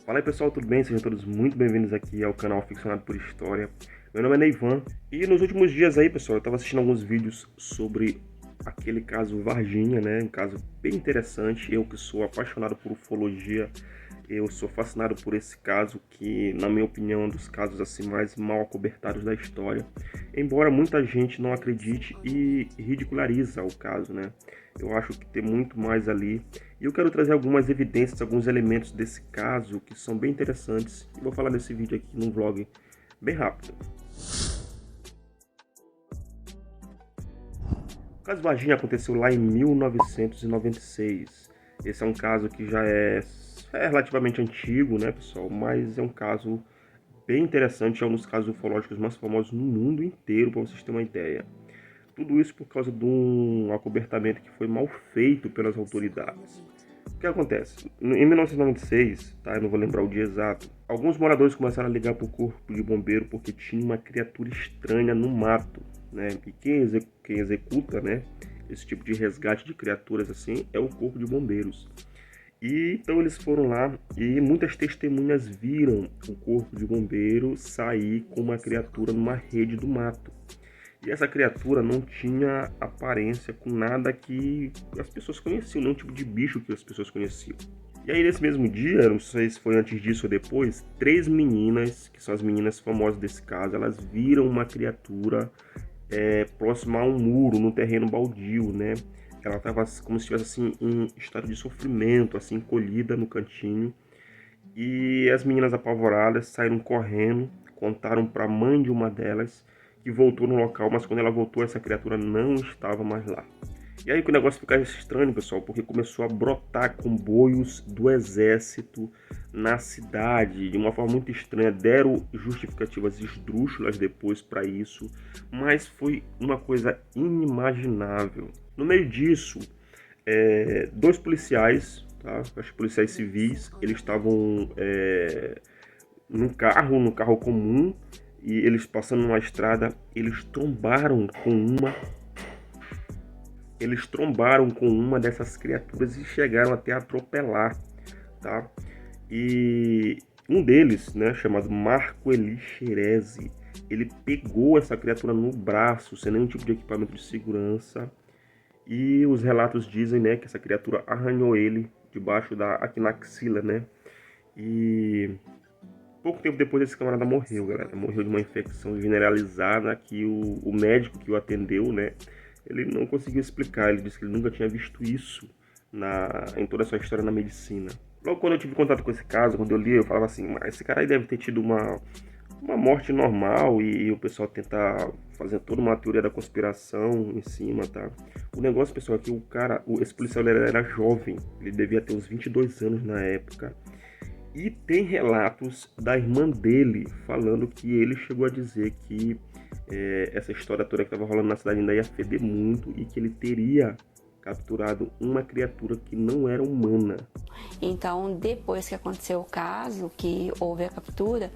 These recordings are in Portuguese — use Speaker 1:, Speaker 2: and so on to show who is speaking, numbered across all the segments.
Speaker 1: Fala aí pessoal, tudo bem? Sejam todos muito bem-vindos aqui ao canal Ficcionado por História. Meu nome é Neivan e nos últimos dias aí, pessoal, eu estava assistindo alguns vídeos sobre aquele caso Varginha, né? Um caso bem interessante. Eu que sou apaixonado por ufologia, eu sou fascinado por esse caso que, na minha opinião, é um dos casos assim mais mal acobertados da história. Embora muita gente não acredite e ridiculariza o caso, né? Eu acho que tem muito mais ali. E eu quero trazer algumas evidências, alguns elementos desse caso que são bem interessantes. E vou falar nesse vídeo aqui num vlog bem rápido. O caso Varginha aconteceu lá em 1996. Esse é um caso que já é relativamente antigo, né, pessoal? Mas é um caso bem interessante, é um dos casos ufológicos mais famosos no mundo inteiro, para vocês terem uma ideia. Tudo isso por causa de um acobertamento que foi mal feito pelas autoridades. O que acontece? Em 1996, tá? Eu não vou lembrar o dia exato, alguns moradores começaram a ligar para o corpo de bombeiro porque tinha uma criatura estranha no mato, né? E quem executa, né, esse tipo de resgate de criaturas assim é o corpo de bombeiros. E então eles foram lá e muitas testemunhas viram o corpo de bombeiro sair com uma criatura numa rede do mato. E essa criatura não tinha aparência com nada que as pessoas conheciam, nenhum tipo de bicho que as pessoas conheciam. E aí nesse mesmo dia, não sei se foi antes disso ou depois, 3 meninas, que são as meninas famosas desse caso, elas viram uma criatura próxima a um muro, no terreno baldio, né? Ela estava como se estivesse assim, em estado de sofrimento, assim, encolhida no cantinho. E as meninas apavoradas saíram correndo, contaram para a mãe de uma delas, que voltou no local, mas quando ela voltou, essa criatura não estava mais lá. E aí que o negócio fica estranho, pessoal, porque começou a brotar comboios do exército na cidade, de uma forma muito estranha. Deram justificativas esdrúxulas depois para isso, mas foi uma coisa inimaginável. No meio disso, dois policiais, tá? Acho que policiais civis, eles estavam num carro comum, e eles passando numa estrada, eles trombaram com uma dessas criaturas e chegaram até a atropelar, tá? E um deles, né, chamado Marco Elixerese, ele pegou essa criatura no braço, sem nenhum tipo de equipamento de segurança, e os relatos dizem, né, que essa criatura arranhou ele debaixo aqui na axila, né? E pouco tempo depois esse camarada morreu, galera. Morreu de uma infecção generalizada que o médico que o atendeu, né, ele não conseguiu explicar. Ele disse que ele nunca tinha visto isso em toda a sua história na medicina. Logo quando eu tive contato com esse caso, quando eu li, eu falava assim, mas esse cara aí deve ter tido uma morte normal, e o pessoal tenta fazer toda uma teoria da conspiração em cima, tá? O negócio, pessoal, é que esse policial ele era jovem, ele devia ter uns 22 anos na época. E tem relatos da irmã dele falando que ele chegou a dizer que essa história toda que estava rolando na cidade ainda ia feder muito e que ele teria capturado uma criatura que não era humana.
Speaker 2: Então, depois que aconteceu o caso, que houve a captura,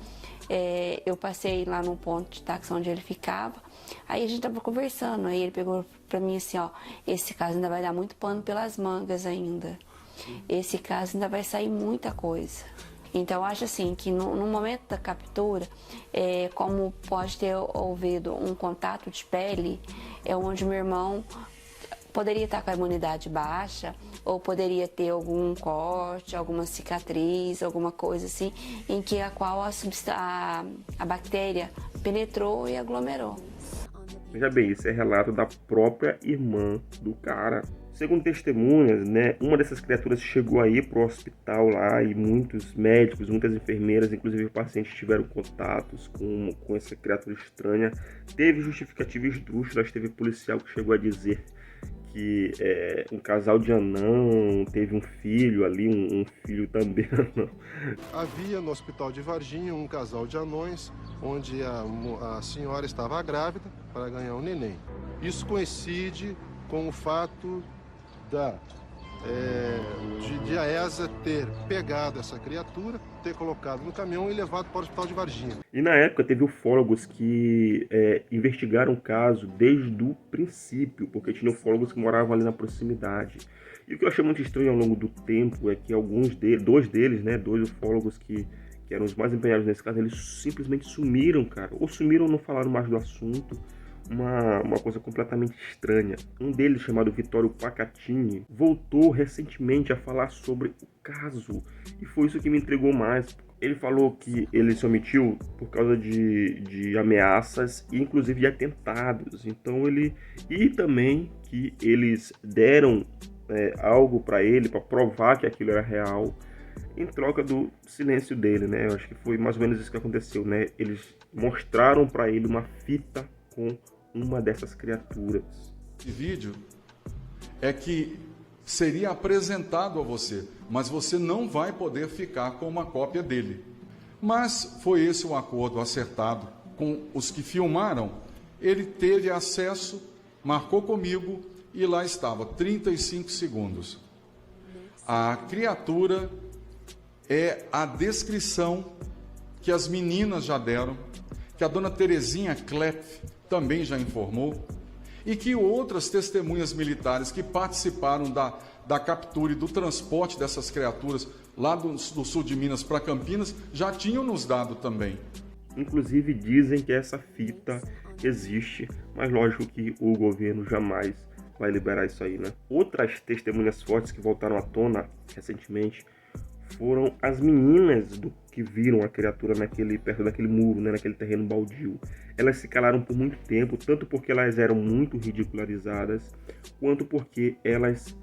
Speaker 2: eu passei lá no ponto de táxi onde ele ficava. Aí a gente tava conversando, aí ele pegou pra mim assim, ó, esse caso ainda vai dar muito pano pelas mangas ainda. Esse caso ainda vai sair muita coisa. Então, eu acho assim, que no momento da captura, como pode ter ouvido um contato de pele, é onde meu irmão poderia estar com a imunidade baixa, ou poderia ter algum corte, alguma cicatriz, alguma coisa assim, em que a qual a bactéria penetrou e aglomerou.
Speaker 1: Veja bem, isso é relato da própria irmã do cara. Segundo testemunhas, né, uma dessas criaturas chegou aí pro hospital lá e muitos médicos, muitas enfermeiras, inclusive pacientes tiveram contatos com essa criatura estranha. Teve justificativa esdrúxula, teve policial que chegou a dizer que um casal de anão teve um filho ali, um filho também anão.
Speaker 3: Havia no hospital de Varginha um casal de anões, onde a senhora estava grávida para ganhar um neném. Isso coincide com o fato da de a ESA ter pegado essa criatura, ter colocado no caminhão e levado para o hospital de Varginha.
Speaker 1: E na época teve ufólogos que investigaram o caso desde o princípio, porque tinha ufólogos que moravam ali na proximidade. E o que eu achei muito estranho ao longo do tempo é que dois deles, né, dois ufólogos que eram os mais empenhados nesse caso, eles simplesmente sumiram, cara. Ou sumiram ou não falaram mais do assunto. Uma coisa completamente estranha. Um deles, chamado Vittorio Pacatini, voltou recentemente a falar sobre o caso. E foi isso que me intrigou mais. Ele falou que ele se omitiu por causa de ameaças e inclusive de atentados. Então e também que eles deram algo para ele, para provar que aquilo era real, em troca do silêncio dele, né? Eu acho que foi mais ou menos isso que aconteceu, né? Eles mostraram para ele uma fita com uma dessas criaturas.
Speaker 4: Esse vídeo é que seria apresentado a você, mas você não vai poder ficar com uma cópia dele. Mas foi esse o acordo acertado com os que filmaram. Ele teve acesso, marcou comigo e lá estava, 35 segundos. A criatura é a descrição que as meninas já deram, que a dona Terezinha Klepp também já informou, e que outras testemunhas militares que participaram da captura e do transporte dessas criaturas lá do sul de Minas para Campinas já tinham nos dado também.
Speaker 1: Inclusive dizem que essa fita existe, mas lógico que o governo jamais vai liberar isso aí, né? Outras testemunhas fortes que voltaram à tona recentemente foram as meninas que viram a criatura perto daquele muro, né, naquele terreno baldio. Elas se calaram por muito tempo, tanto porque elas eram muito ridicularizadas, quanto porque elas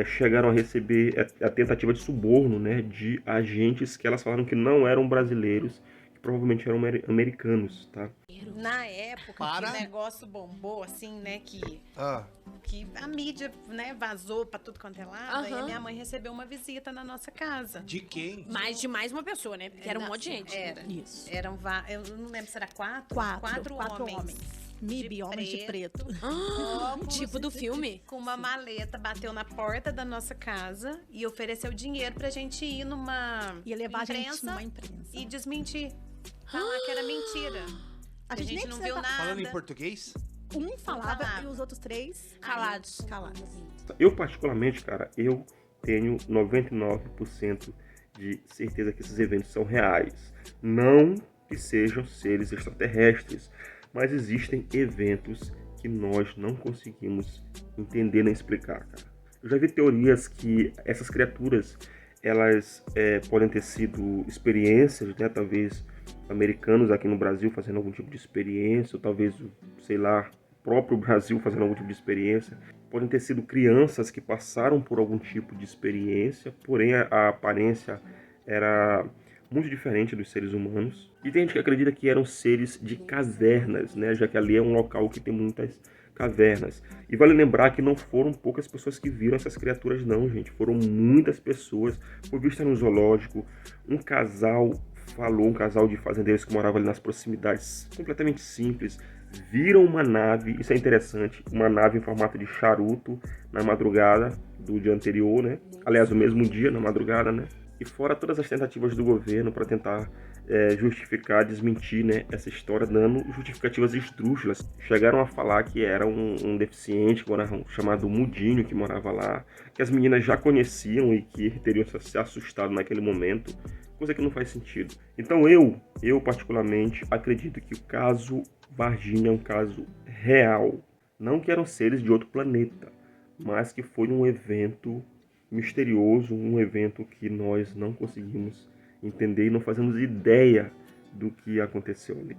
Speaker 1: chegaram a receber a tentativa de suborno, né, de agentes que elas falaram que não eram brasileiros, que provavelmente eram americanos, tá?
Speaker 5: Na época que o negócio bombou, assim, né, que a mídia, né, vazou pra tudo quanto é lado, aí a minha mãe recebeu uma visita na nossa casa.
Speaker 6: De quem?
Speaker 7: De mais uma pessoa, né? Porque era um monte de gente.
Speaker 5: Era.
Speaker 7: Isso.
Speaker 5: Eram, eu não lembro se era quatro homens.
Speaker 8: MIB, homens de preto.
Speaker 7: Tipo do filme?
Speaker 5: Com uma maleta, bateu na porta da nossa casa e ofereceu dinheiro pra gente ir numa
Speaker 8: Ia levar a gente numa imprensa.
Speaker 5: e desmentir. Falar que era mentira.
Speaker 8: A gente nem
Speaker 5: não
Speaker 8: precisa
Speaker 5: viu
Speaker 8: tá-
Speaker 5: nada.
Speaker 6: Falando em português?
Speaker 8: Um falava
Speaker 5: falava.
Speaker 8: e os outros três
Speaker 7: Calados.
Speaker 8: calados.
Speaker 1: Eu, particularmente, cara, eu tenho 99% de certeza que esses eventos são reais. Não que sejam seres extraterrestres, mas existem eventos que nós não conseguimos entender nem explicar, cara. Eu já vi teorias que essas criaturas, elas podem ter sido experiências, né, talvez americanos aqui no Brasil fazendo algum tipo de experiência, ou talvez, sei lá, o próprio Brasil fazendo algum tipo de experiência. Podem ter sido crianças que passaram por algum tipo de experiência, porém a aparência era muito diferente dos seres humanos. E tem gente que acredita que eram seres de cavernas, né, já que ali é um local que tem muitas cavernas. E vale lembrar que não foram poucas pessoas que viram essas criaturas não, gente. Foram muitas pessoas. Foi vista no zoológico. Um casal de fazendeiros que moravam ali nas proximidades, completamente simples, viram uma nave, isso é interessante, uma nave em formato de charuto na madrugada do dia anterior, né? Aliás, o mesmo dia, na madrugada, né? E fora todas as tentativas do governo para tentar justificar, desmentir, né, essa história, dando justificativas esdrúxulas. Chegaram a falar que era um deficiente chamado Mudinho, que morava lá, que as meninas já conheciam e que teriam se assustado naquele momento, coisa que não faz sentido. Então eu particularmente acredito que o caso Varginha é um caso real. Não que eram seres de outro planeta, mas que foi um evento misterioso, um evento que nós não conseguimos entender e não fazemos ideia do que aconteceu ali.